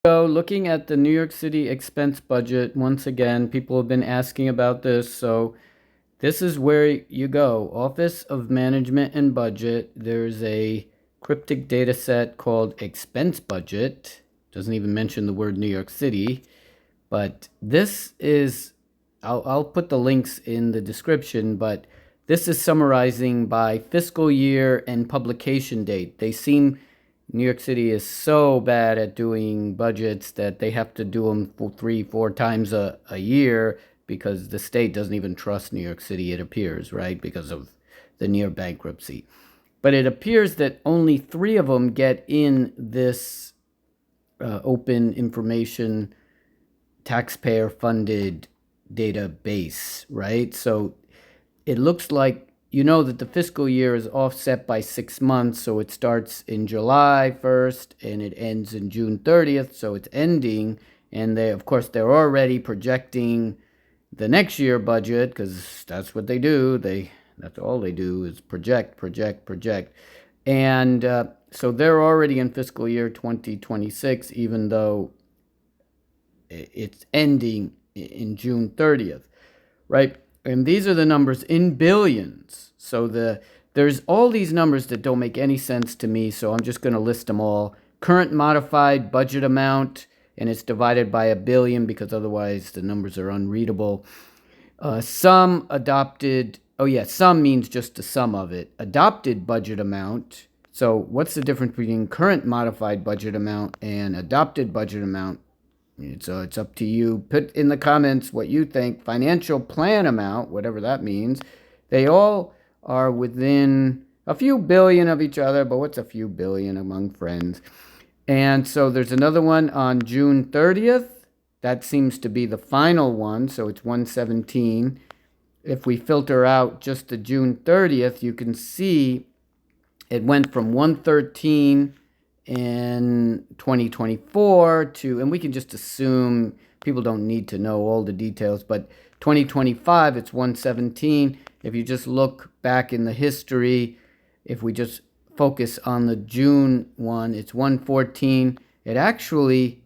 So looking at the New York City expense budget, once again, people have been asking about this. So this is where you go. Office of Management and Budget. There's a cryptic data set called expense budget. Doesn't even mention the word New York City. But this is, I'll put the links in the description, but this is summarizing by fiscal year and publication date. New York City is so bad at doing budgets that they have to do them for 3, 4 times a year because the state doesn't even trust New York City, it appears, right? Because of the near bankruptcy. But it appears that only 3 of them get in this open information taxpayer funded database, right? So it looks like that the fiscal year is offset by 6 months, so it starts in July 1st and it ends in June 30th, so it's ending, and they're already projecting the next year budget because that's what they do. That's all they do is project, and so they're already in fiscal year 2026, even though it's ending in June 30th, right? And these are the numbers in billions. So there's all these numbers that don't make any sense to me, so I'm just going to list them all. Current modified budget amount, and it's divided by a billion because otherwise the numbers are unreadable. Sum adopted, sum means just the sum of it. Adopted budget amount. So what's the difference between current modified budget amount and adopted budget amount? So it's up to you. Put in the comments what you think. Financial plan amount, whatever that means. They all are within a few billion of each other, but what's a few billion among friends? And so there's another one on June 30th. That seems to be the final one, so it's 117. If we filter out just the June 30th, you can see it went from 113 in 2024 and we can just assume people don't need to know all the details, but 2025 it's 117. If you just look back in the history, if we just focus on the June one, it's 114. It actually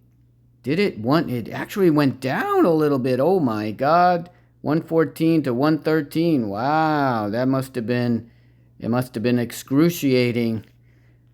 went down a little bit. Oh my God, 114 to 113. Wow, it must have been excruciating.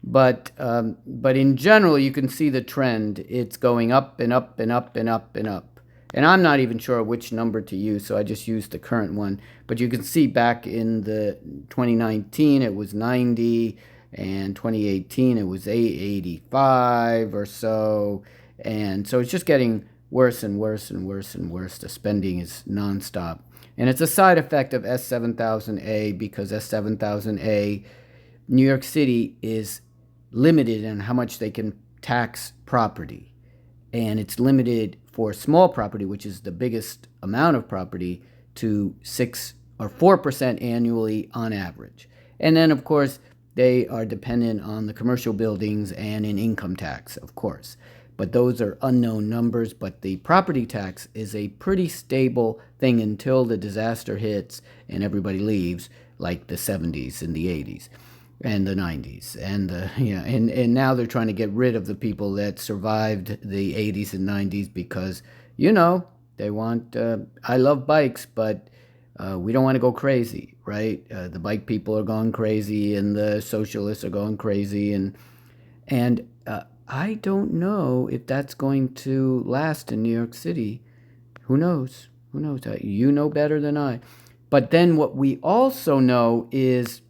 But in general, you can see the trend. It's going up and up and up and up and up. And I'm not even sure which number to use, so I just used the current one. But you can see back in the 2019, it was 90, and 2018, it was 885 or so. And so it's just getting worse and worse and worse and worse. The spending is nonstop. And it's a side effect of S7000A because S7000A, New York City is limited in how much they can tax property. And it's limited for small property, which is the biggest amount of property, to 6 or 4% annually on average. And then, of course, they are dependent on the commercial buildings and in income tax, of course. But those are unknown numbers. But the property tax is a pretty stable thing until the disaster hits and everybody leaves, like the 70s and the 80s. And the 90s, and now they're trying to get rid of the people that survived the 80s and 90s because they want. I love bikes, but we don't want to go crazy, right? The bike people are going crazy, and the socialists are going crazy, and I don't know if that's going to last in New York City. Who knows? Who knows? You know better than I. But then what we also know is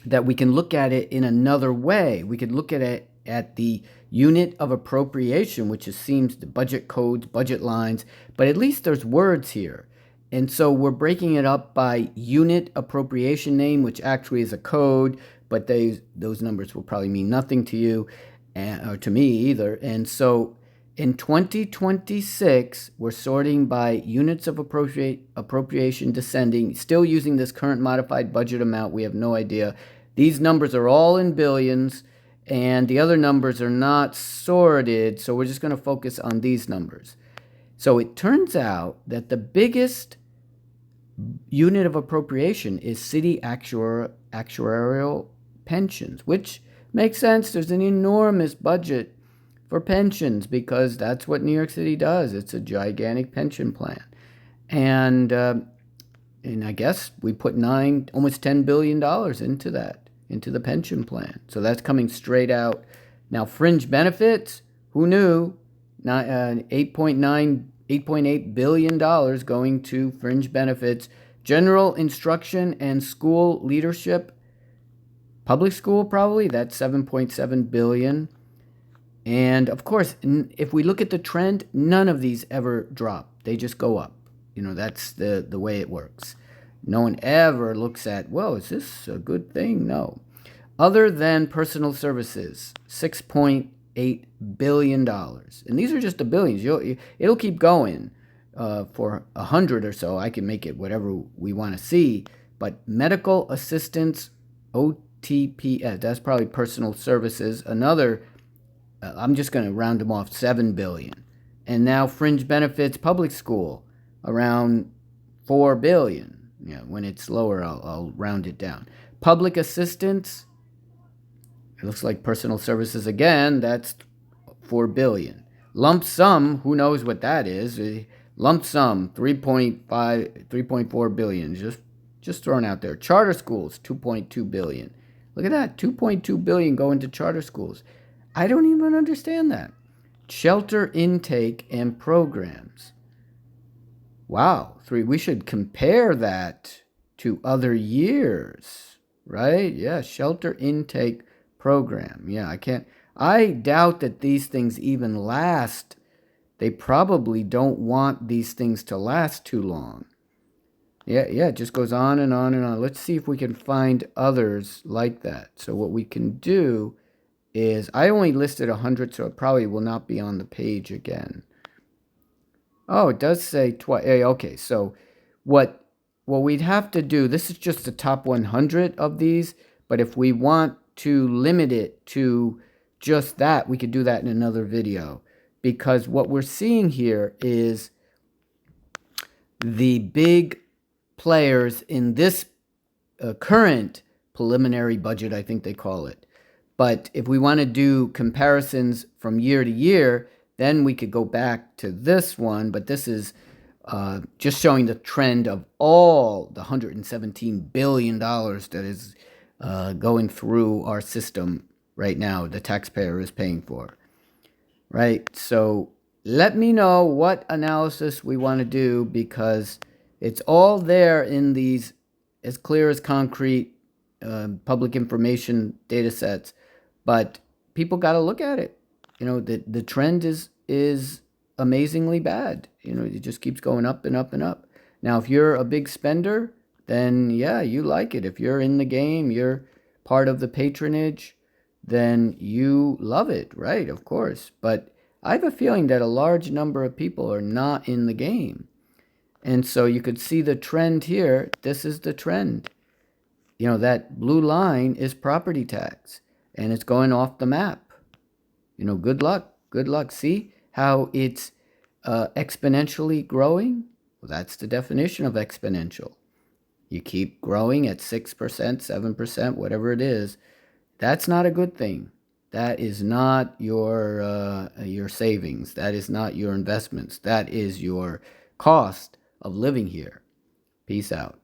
that we can look at it in another way. We could look at it at the unit of appropriation, which seems the budget codes, budget lines, but at least there's words here. And so we're breaking it up by unit appropriation name, which actually is a code, but those numbers will probably mean nothing to you or to me either. And so in 2026, we're sorting by units of appropriation descending, still using this current modified budget amount. We have no idea. These numbers are all in billions, and the other numbers are not sorted, so we're just going to focus on these numbers. So it turns out that the biggest unit of appropriation is city actuarial pensions, which makes sense. There's an enormous budget for pensions because that's what New York City does. It's a gigantic pension plan. And I guess we put almost $10 billion into that, into the pension plan. So that's coming straight out. Now, fringe benefits, who knew? $8.8 billion going to fringe benefits. General instruction and school leadership, public school probably, that's $7.7 billion. And of course, if we look at the trend, none of these ever drop. They just go up. That's the way it works. No one ever looks at, well, is this a good thing? No. Other than personal services, $6.8 billion. And these are just the billions. It'll keep going for 100 or so. I can make it whatever we want to see. But medical assistance, OTPS, that's probably personal services. Another, I'm just going to round them off, $7 billion. And now fringe benefits, public school, around $4 billion. When it's lower, I'll round it down. Public assistance, it looks like personal services again, that's $4 billion. Lump sum, who knows what that is? Lump sum, $3.4 billion, just thrown out there. Charter schools, $2.2 billion. Look at that, $2.2 billion going to charter schools. I don't even understand that. Shelter intake and programs. Wow, we should compare that to other years, right? Yeah, shelter intake program. Yeah, I doubt that these things even last. They probably don't want these things to last too long. Yeah, it just goes on and on and on. Let's see if we can find others like that. So what we can do is, I only listed 100, so it probably will not be on the page again. Oh, it does say twice. Okay, so what we'd have to do, this is just the top 100 of these, but if we want to limit it to just that, we could do that in another video. Because what we're seeing here is the big players in this current preliminary budget, I think they call it. But if we want to do comparisons from year to year, then we could go back to this one, but this is just showing the trend of all the $117 billion that is going through our system right now, the taxpayer is paying for. Right? So let me know what analysis we want to do, because it's all there in these as clear as concrete public information data sets, but people got to look at it. The trend is amazingly bad. It just keeps going up and up and up. Now, if you're a big spender, then yeah, you like it. If you're in the game, you're part of the patronage, then you love it, right? Of course. But I have a feeling that a large number of people are not in the game. And so you could see the trend here. This is the trend. That blue line is property tax, and it's going off the map. Good luck. Good luck. See how it's exponentially growing? Well, that's the definition of exponential. You keep growing at 6%, 7%, whatever it is. That's not a good thing. That is not your savings. That is not your investments. That is your cost of living here. Peace out.